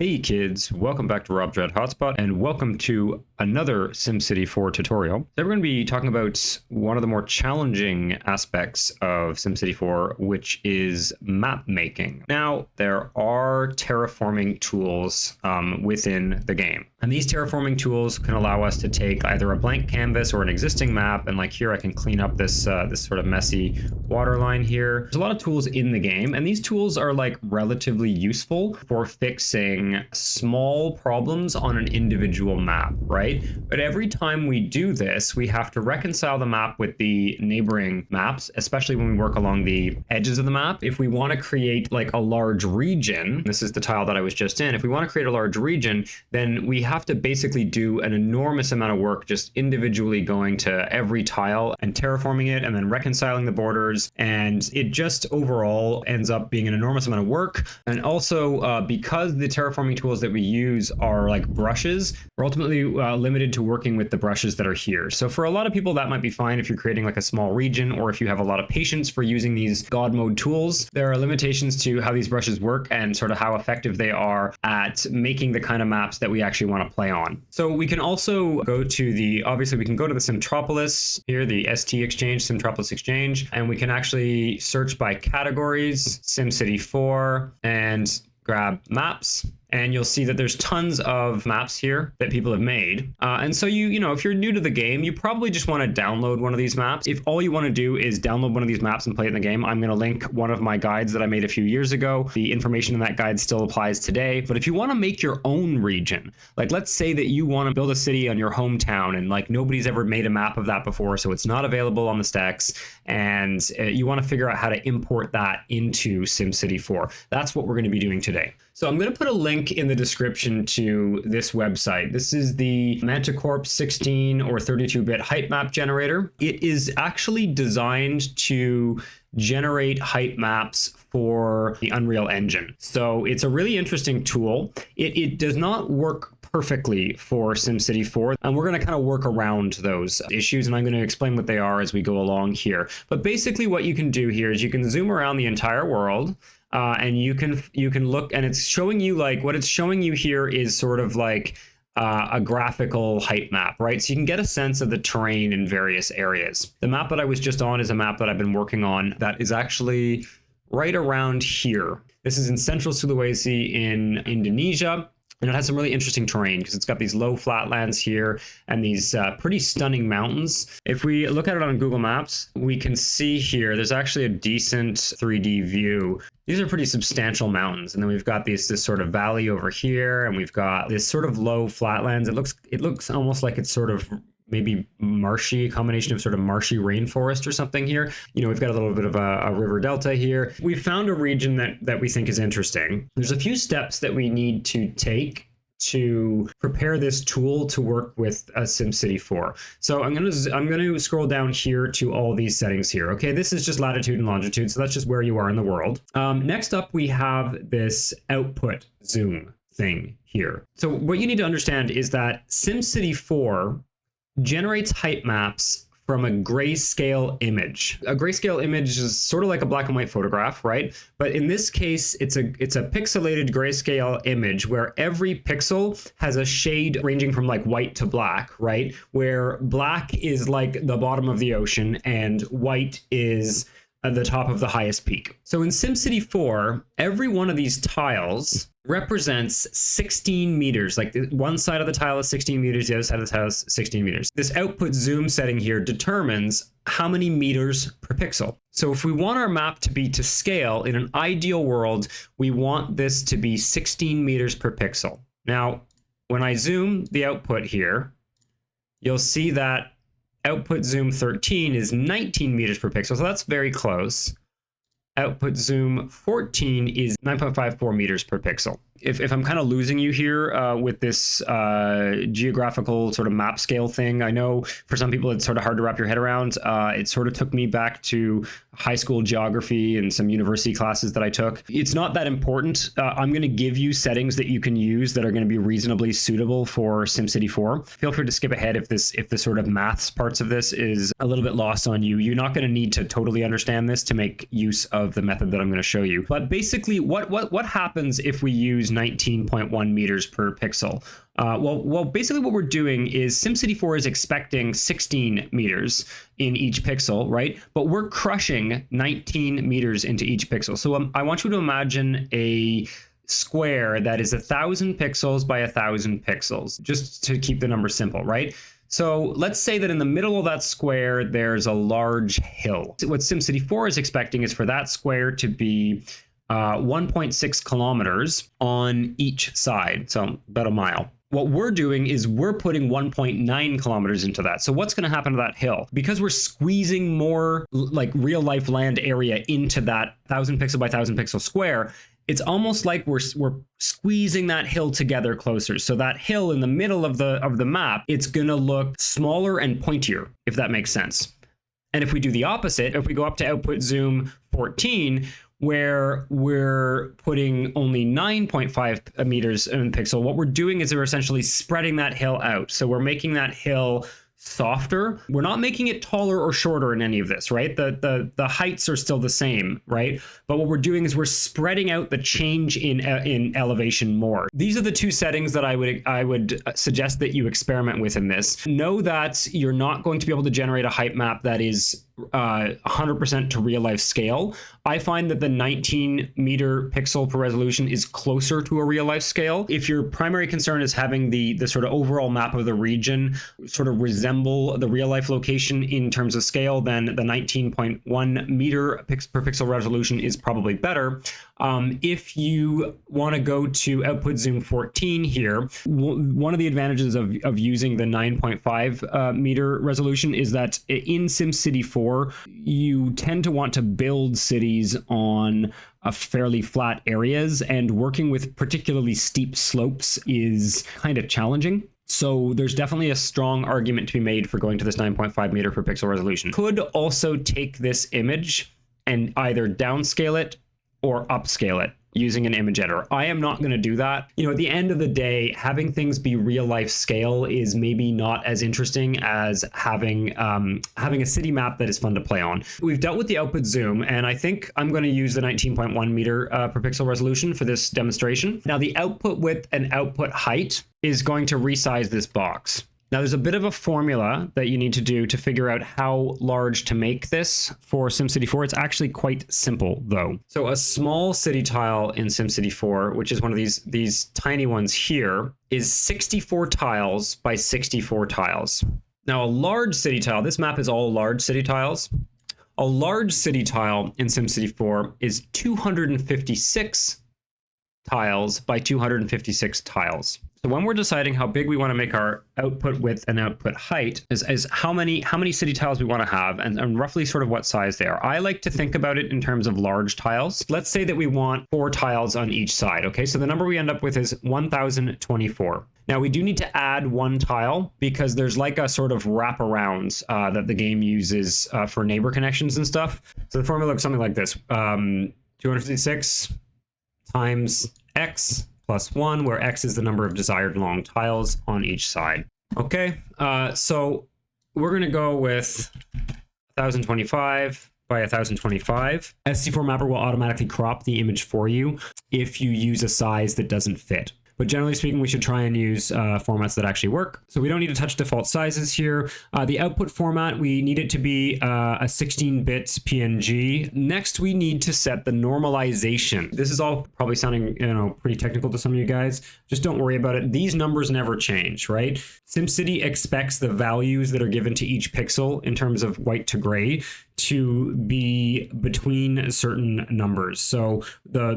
Hey kids, welcome back to Rob Dread Hotspot and welcome to another SimCity 4 tutorial. Today we're going to be talking about one of the more challenging aspects of SimCity 4, which is map making. Now, there are terraforming tools within the game. And these terraforming tools can allow us to take either a blank canvas or an existing map, and like here I can clean up this this sort of messy waterline here. There's a lot of tools in the game, and these tools are like relatively useful for fixing small problems on an individual map, right? But every time we do this, we have to reconcile the map with the neighboring maps, especially when we work along the edges of the map. If we want to create like a large region, this is the tile that I was just in, if we want to create a large region, then we have to basically do an enormous amount of work just individually going to every tile and terraforming it and then reconciling the borders, and it just overall ends up being an enormous amount of work. And also because the terraforming tools that we use are like brushes, we're ultimately limited to working with the brushes that are here. So for a lot of people that might be fine if you're creating like a small region, or if you have a lot of patience for using these god mode tools. There are limitations to how these brushes work and sort of how effective they are at making the kind of maps that we actually want to play on. So we can also go to the, obviously we can go to the Simtropolis here, the ST exchange, Simtropolis exchange, and we can actually search by categories, SimCity 4, and grab maps. And you'll see that there's tons of maps here that people have made. And so you know, if you're new to the game, you probably just want to download one of these maps. If all you want to do is download one of these maps and play it in the game, I'm going to link one of my guides that I made a few years ago. The information in that guide still applies today. But if you want to make your own region, like let's say that you want to build a city on your hometown and like nobody's ever made a map of that before, so it's not available on the stacks, and you want to figure out how to import that into SimCity 4. That's what we're going to be doing today. So I'm going to put a link in the description to this website. This is the Manticorp 16 or 32-bit height map generator. It is actually designed to generate height maps for the Unreal Engine. So it's a really interesting tool. It does not work perfectly for SimCity 4, and we're going to kind of work around those issues, and I'm going to explain what they are as we go along here. But basically what you can do here is you can zoom around the entire world, and you can look, and it's showing you like what it's showing you here is sort of like a graphical height map, right? So you can get a sense of the terrain in various areas. The map that I was just on is a map that I've been working on that is actually right around here. This is in Central Sulawesi in Indonesia. And it has some really interesting terrain because it's got these low flatlands here and these pretty stunning mountains. If we look at it on Google Maps, we can see here, there's actually a decent 3D view. These are pretty substantial mountains. And then we've got this sort of valley over here, and we've got this sort of low flatlands. It looks almost like it's sort of maybe marshy, a combination of sort of marshy rainforest or something here. You know, we've got a little bit of a river delta here. We found a region that we think is interesting. There's a few steps that we need to take to prepare this tool to work with a SimCity 4. So I'm going to scroll down here to all these settings here. Okay, this is just latitude and longitude, so that's just where you are in the world. Next up, we have this output zoom thing here. So what you need to understand is that SimCity 4 generates height maps from a grayscale image. A grayscale image is sort of like a black and white photograph, right? But in this case, it's a pixelated grayscale image where every pixel has a shade ranging from like white to black, right? Where black is like the bottom of the ocean and white is at the top of the highest peak. So in SimCity 4, every one of these tiles represents 16 meters. Like one side of the tile is 16 meters, the other side of the tile is 16 meters. This output zoom setting here determines how many meters per pixel. So if we want our map to be to scale, in an ideal world, we want this to be 16 meters per pixel. Now, when I zoom the output here, you'll see that output zoom 13 is 19 meters per pixel, so that's very close. Output zoom 14 is 9.54 meters per pixel. If I'm kind of losing you here with this geographical sort of map scale thing, I know for some people it's sort of hard to wrap your head around. It sort of took me back to high school geography and some university classes that I took. It's not that important. I'm going to give you settings that you can use that are going to be reasonably suitable for SimCity 4. Feel free to skip ahead if the sort of maths parts of this is a little bit lost on you. You're not going to need to totally understand this to make use of the method that I'm going to show you. But basically, what happens if we use use 19.1 meters per pixel. Well, basically what we're doing is SimCity 4 is expecting 16 meters in each pixel, right? But we're crushing 19 meters into each pixel. So I want you to imagine a square that is 1,000 pixels by 1,000 pixels, just to keep the number simple, right? So let's say that in the middle of that square, there's a large hill. What SimCity 4 is expecting is for that square to be 1.6 kilometers on each side, so about a mile. What we're doing is we're putting 1.9 kilometers into that. So what's going to happen to that hill? Because we're squeezing more like real life land area into that 1,000 pixel by 1,000 pixel square, it's almost like we're squeezing that hill together closer. So that hill in the middle of the map, it's going to look smaller and pointier, if that makes sense. And if we do the opposite, if we go up to output zoom 14, where we're putting only 9.5 meters in pixel, what we're doing is we're essentially spreading that hill out. So we're making that hill softer. We're not making it taller or shorter in any of this, right? The heights are still the same, right? But what we're doing is we're spreading out the change in elevation more. These are the two settings that I would suggest that you experiment with in this. Know that you're not going to be able to generate a height map that is 100% to real life scale. I find that the 19 meter pixel per resolution is closer to a real life scale. If your primary concern is having the sort of overall map of the region sort of resemble the real life location in terms of scale, then the 19.1 meter per pixel resolution is probably better. If you want to go to output zoom 14 here, one of the advantages of using the 9.5 meter resolution is that in SimCity 4, you tend to want to build cities on fairly flat areas, and working with particularly steep slopes is kind of challenging. So there's definitely a strong argument to be made for going to this 9.5 meter per pixel resolution. Could also take this image and either downscale it or upscale it using an image editor. I am not going to do that. You know, at the end of the day, having things be real life scale is maybe not as interesting as having a city map that is fun to play on. We've dealt with the output zoom, and I think I'm going to use the 19.1 meter per pixel resolution for this demonstration. Now, the output width and output height is going to resize this box. Now, there's a bit of a formula that you need to do to figure out how large to make this for SimCity 4. It's actually quite simple, though. So a small city tile in SimCity 4, which is one of these tiny ones here, is 64 tiles by 64 tiles. Now, a large city tile, this map is all large city tiles. A large city tile in SimCity 4 is 256 tiles by 256 tiles. So when we're deciding how big we want to make our output width and output height is how many city tiles we want to have and roughly sort of what size they are. I like to think about it in terms of large tiles. Let's say that we want 4 tiles on each side. Okay, so the number we end up with is 1,024. Now we do need to add 1 tile because there's like a sort of wraparounds that the game uses for neighbor connections and stuff. So the formula looks something like this: 256 times x plus 1, where x is the number of desired long tiles on each side. Okay, so we're going to go with 1025 by 1025. SC4 Mapper will automatically crop the image for you if you use a size that doesn't fit. But generally speaking, we should try and use formats that actually work. So we don't need to touch default sizes here. The output format, we need it to be a 16-bit PNG. Next, we need to set the normalization. This is all probably sounding, pretty technical to some of you guys. Just don't worry about it. These numbers never change, right? SimCity expects the values that are given to each pixel in terms of white to gray to be between certain numbers. So the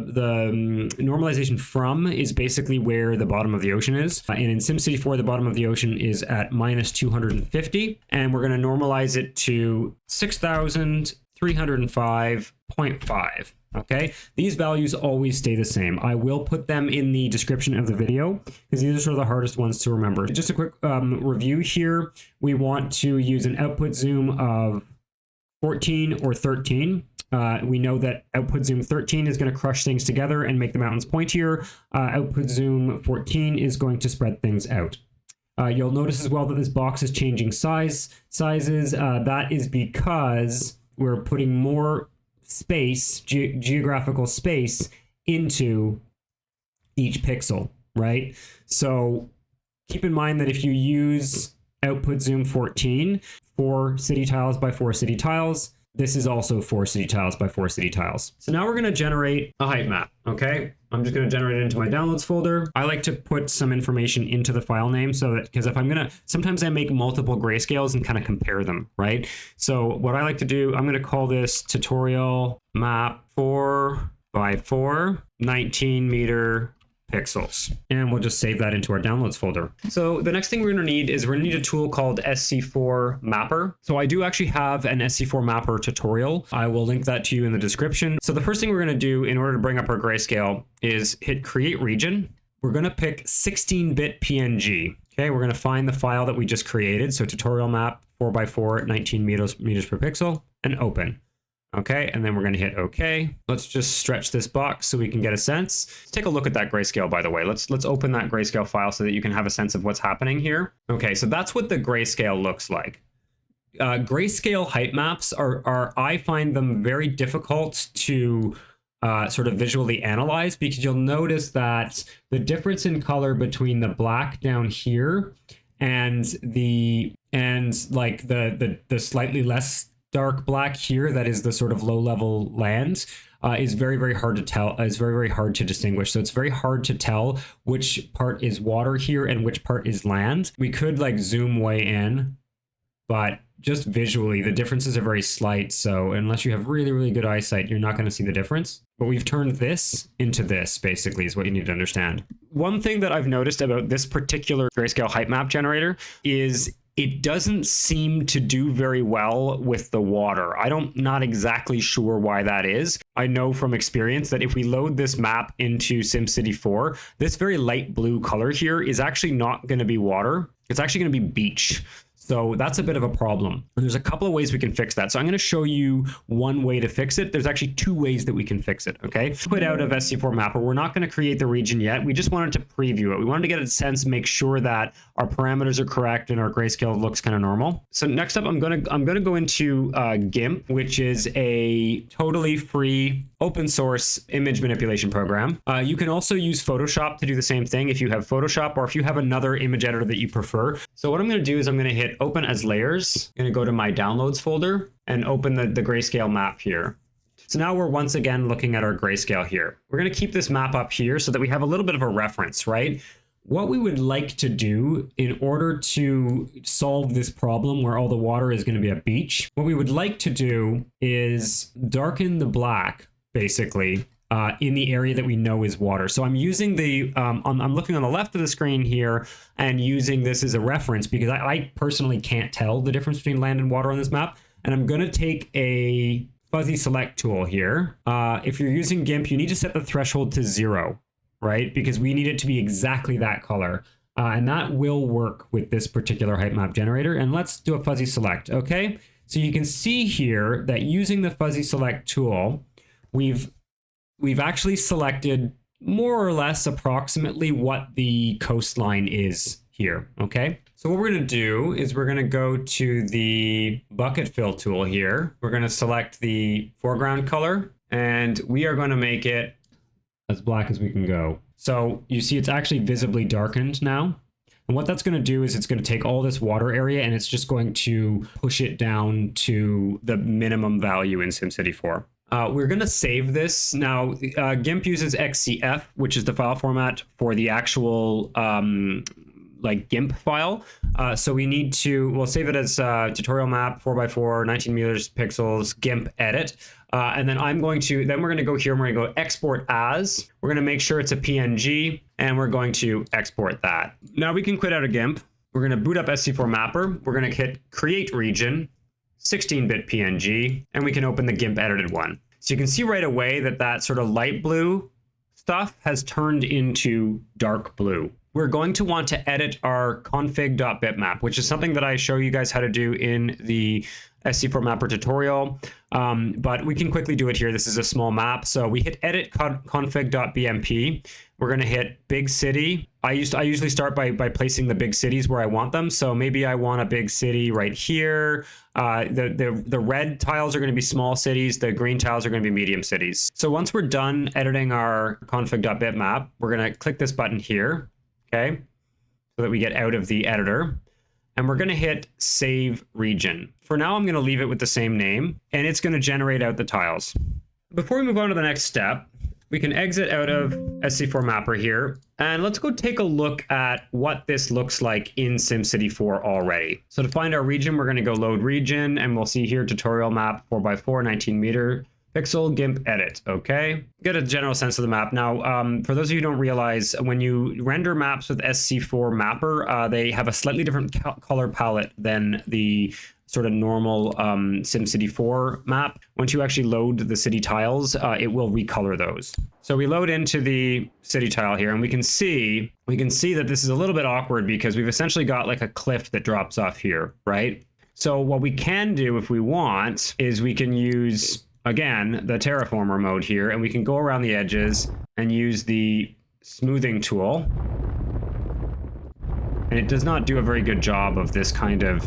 normalization from is basically where the bottom of the ocean is. And in SimCity 4, the bottom of the ocean is at -250. And we're going to normalize it to 6,305.5. Okay, these values always stay the same. I will put them in the description of the video because these are sort of the hardest ones to remember. Just a quick review here. We want to use an output zoom of 14 or 13. We know that output zoom 13 is going to crush things together and make the mountains pointier. Output zoom 14 is going to spread things out. You'll notice as well that this box is changing sizes. That is because we're putting more space, geographical space, into each pixel, right? So keep in mind that if you use output zoom 14, 4 city tiles by 4 city tiles, this is also 4 city tiles by 4 city tiles. So now we're going to generate a height map, okay? I'm just going to generate it into my downloads folder. I like to put some information into the file name so that, because if I'm going to, sometimes I make multiple grayscales and kind of compare them, right? So what I like to do, I'm going to call this tutorial map 4 by 4, 19 meter pixels. And we'll just save that into our downloads folder. So the next thing we're going to need is we're going to need a tool called SC4 Mapper. So I do actually have an SC4 Mapper tutorial. I will link that to you in the description. So the first thing we're going to do in order to bring up our grayscale is hit create region. We're going to pick 16-bit PNG. Okay, we're going to find the file that we just created. So tutorial map 4x4, 19 meters per pixel, and open. Okay, and then we're going to hit OK. Let's just stretch this box so we can get a sense. Let's take a look at that grayscale, by the way. Let's open that grayscale file so that you can have a sense of what's happening here. Okay, so that's what the grayscale looks like. Grayscale height maps are I find them very difficult to sort of visually analyze, because you'll notice that the difference in color between the black down here and the slightly less dark black here, that is the sort of low level land, is very, very hard to tell, is very, very hard to distinguish. So it's very hard to tell which part is water here and which part is land. We could like zoom way in, but just visually the differences are very slight. So unless you have really, really good eyesight, you're not going to see the difference. But we've turned this into this, basically, is what you need to understand. One thing that I've noticed about this particular grayscale height map generator is it doesn't seem to do very well with the water. Not exactly sure why that is. I know from experience that if we load this map into SimCity 4, this very light blue color here is actually not going to be water. It's actually going to be beach. So that's a bit of a problem. And there's a couple of ways we can fix that. So I'm going to show you one way to fix it. There's actually 2 ways that we can fix it, okay? Quit out of SC4 Mapper. We're not going to create the region yet. We just wanted to preview it. We wanted to get a sense, make sure that our parameters are correct and our grayscale looks kind of normal. So next up, I'm going to go into GIMP, which is a totally free open source image manipulation program. You can also use Photoshop to do the same thing if you have Photoshop or if you have another image editor that you prefer. So what I'm going to do is I'm going to hit open as layers. I'm going to go to my downloads folder and open the grayscale map here. So now we're once again looking at our grayscale here. We're going to keep this map up here so that we have a little bit of a reference, right? What we would like to do in order to solve this problem where all the water is going to be a beach, what we would like to do is darken the black, basically, in the area that we know is water. So I'm using the, I'm looking on the left of the screen here and using this as a reference because I personally can't tell the difference between land and water on this map. And I'm going to take a fuzzy select tool here. If you're using GIMP, you need to set the threshold to 0, right? Because we need it to be exactly that color. And that will work with this particular height map generator. And let's do a fuzzy select, okay? So you can see here that using the fuzzy select tool, we've actually selected more or less approximately what the coastline is here, okay? So what we're going to do is we're going to go to the bucket fill tool here. We're going to select the foreground color and we are going to make it as black as we can go. So you see it's actually visibly darkened now. And what that's going to do is it's going to take all this water area and it's just going to push it down to the minimum value in SimCity 4. We're going to save this. Now, GIMP uses XCF, which is the file format for the actual GIMP file. So we need to, we'll save it as tutorial map 4x4, 19 meters pixels, GIMP edit. And then we're going to go here and we're going to go export as. We're going to make sure it's a PNG and we're going to export that. Now we can quit out of GIMP. We're going to boot up SC4 Mapper. We're going to hit create region, 16-bit PNG, and we can open the GIMP edited one. So you can see right away that that sort of light blue stuff has turned into dark blue. we're going to want to edit our config.bitmap, which is something that I show you guys how to do in the SC4 mapper tutorial. But we can quickly do it here. This is a small map. So we hit edit config.bmp. We're going to hit big city. I usually start by placing the big cities where I want them. So maybe I want a big city right here. The red tiles are going to be small cities. The green tiles are going to be medium cities. So once we're done editing our config.bitmap, we're going to click this button here. Okay, so that we get out of the editor. And we're going to hit save region. For now, I'm going to leave it with the same name, and it's going to generate out the tiles. Before we move on to the next step, we can exit out of SC4 Mapper here, and let's go take a look at what this looks like in SimCity 4 already. So to find our region, we're going to go load region, and we'll see here tutorial map 4x4, 19 meter. Pixel GIMP edit, okay? Get a general sense of the map. Now, for those of you who don't realize, when you render maps with SC4 Mapper, they have a slightly different color palette than the sort of normal SimCity 4 map. Once you actually load the city tiles, it will recolor those. So we load into the city tile here, and we can see that this is a little bit awkward because we've essentially got like a cliff that drops off here, right? So what we can do if we want is we can use, again, the Terraformer mode here, and we can go around the edges and use the smoothing tool. And it does not do a very good job of this kind of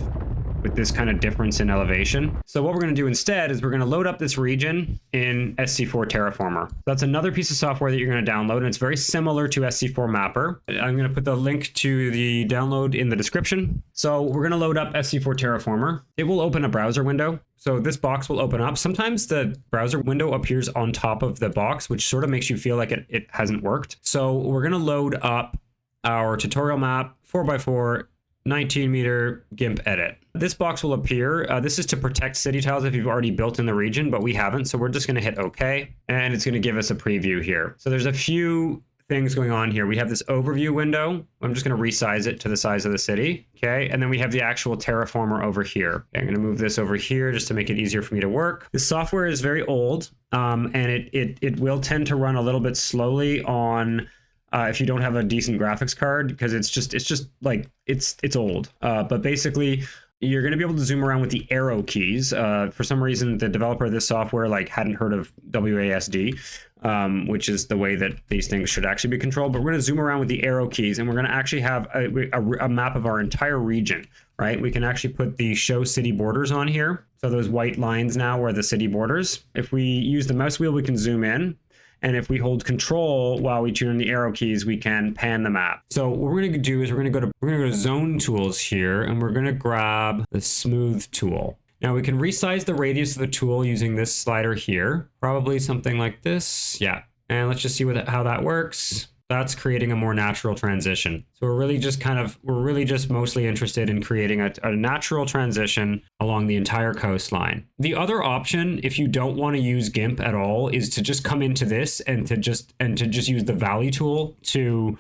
difference in elevation. So what we're going to do instead is we're going to load up this region in SC4 Terraformer. That's another piece of software that you're going to download, and it's very similar to SC4 Mapper. I'm going to put the link to the download in the description. So we're going to load up SC4 Terraformer. It will open a browser window. So this box will open up. Sometimes the browser window appears on top of the box, which sort of makes you feel like it hasn't worked. So we're going to load up our tutorial map 4x4 19 meter GIMP edit. This box will appear. This is to protect city tiles if you've already built in the region, but we haven't. So we're just going to hit OK, and it's going to give us a preview here. So there's a few things going on here. We have this overview window. I'm just going to resize it to the size of the city. Okay. And then we have the actual Terraformer over here. Okay, I'm going to move this over here just to make it easier for me to work. This software is very old, and it will tend to run a little bit slowly on if you don't have a decent graphics card, because it's just like it's old. But basically, you're going to be able to zoom around with the arrow keys. For some reason, the developer of this software hadn't heard of WASD, which is the way that these things should actually be controlled. But we're going to zoom around with the arrow keys, and we're going to actually have a map of our entire region, right? We can actually put the show city borders on here. So those white lines now are the city borders. If we use the mouse wheel, we can zoom in. And if we hold control while we turn the arrow keys, we can pan the map. So what we're going to do is we're going to go to zone tools here, and we're going to grab the smooth tool. Now we can resize the radius of the tool using this slider here, probably something like this. Yeah. And let's just see how that works. That's creating a more natural transition. So we're really just mostly interested in creating a natural transition along the entire coastline. The other option, if you don't want to use GIMP at all, is to just come into this and to just use the valley tool to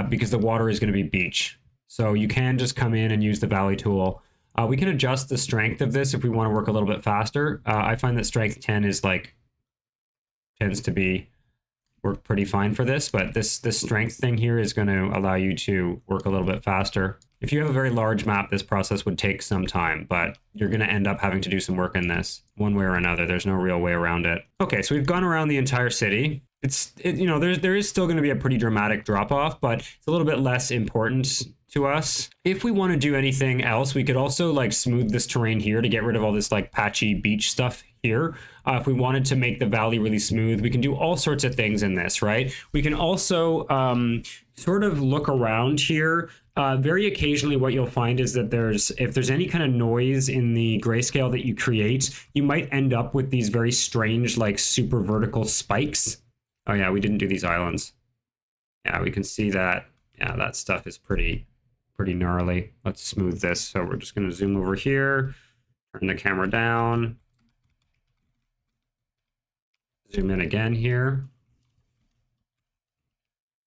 because the water is going to be beach. So you can just come in and use the valley tool. We can adjust the strength of this if we want to work a little bit faster. I find that strength 10 tends to work pretty fine for this, but this strength thing here is going to allow you to work a little bit faster. If you have a very large map, this process would take some time, but you're going to end up having to do some work in this one way or another. There's no real way around it. Okay, so we've gone around the entire city. There is still going to be a pretty dramatic drop off, but it's a little bit less important to us. If we want to do anything else, we could also smooth this terrain here to get rid of all this patchy beach stuff here. If we wanted to make the valley really smooth, we can do all sorts of things in this, right? We can also sort of look around here. Very occasionally what you'll find is that if there's any kind of noise in the grayscale that you create, you might end up with these very strange super vertical spikes. Oh yeah, we didn't do these islands. Yeah, we can see that. Yeah, that stuff is pretty gnarly. Let's smooth this. So we're just going to zoom over here, turn the camera down, zoom in again here,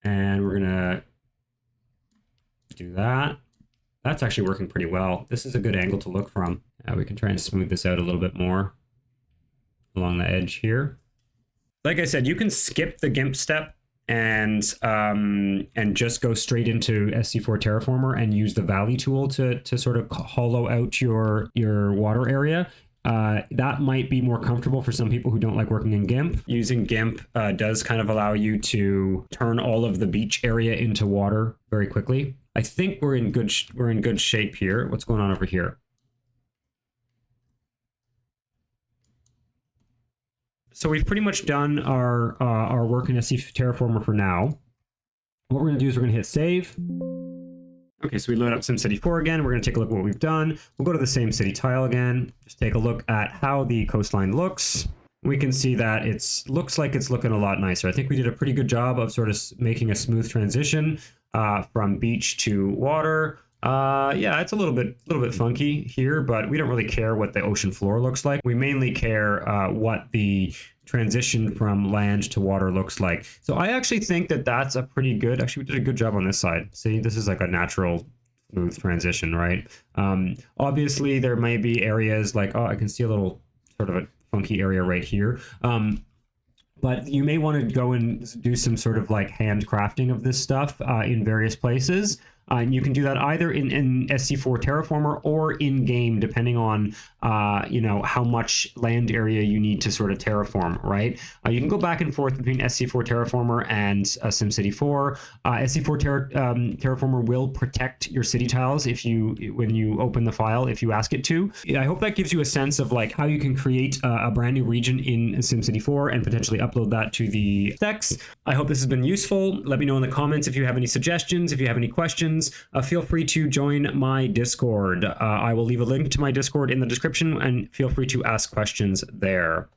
and we're going to do that. That's actually working pretty well. This is a good angle to look from. We can try and smooth this out a little bit more along the edge here. Like I said, you can skip the GIMP step and just go straight into SC4 Terraformer and use the Valley tool to sort of hollow out your water area. That might be more comfortable for some people who don't like working in GIMP. Using GIMP does kind of allow you to turn all of the beach area into water very quickly. I think we're in good shape here. What's going on over here? So we've pretty much done our work in SC4 Terraformer for now. What we're going to do is we're going to hit save. Okay, so we load up SimCity 4 again. We're going to take a look at what we've done. We'll go to the same city tile again. Just take a look at how the coastline looks. We can see that looks like it's looking a lot nicer. I think we did a pretty good job of sort of making a smooth transition from beach to water. Yeah, it's a little bit funky here, but we don't really care what the ocean floor looks like. We mainly care what the transition from land to water looks like. So I actually think that that's a pretty good, actually we did a good job on this side. See, this is like a natural smooth transition, right? Obviously there may be areas like, oh, I can see a little sort of a funky area right here. But you may want to go and do some sort of like handcrafting of this stuff in various places. And you can do that either in SC4 Terraformer or in game, depending on how much land area you need to sort of terraform, right? You can go back and forth between SC4 Terraformer and SimCity 4. SC4 Terraformer will protect your city tiles when you open the file, if you ask it to. I hope that gives you a sense of like how you can create a brand new region in SimCity 4 and potentially upload that to the specs. I hope this has been useful. Let me know in the comments if you have any suggestions, if you have any questions. Feel free to join my Discord. I will leave a link to my Discord in the description, and feel free to ask questions there.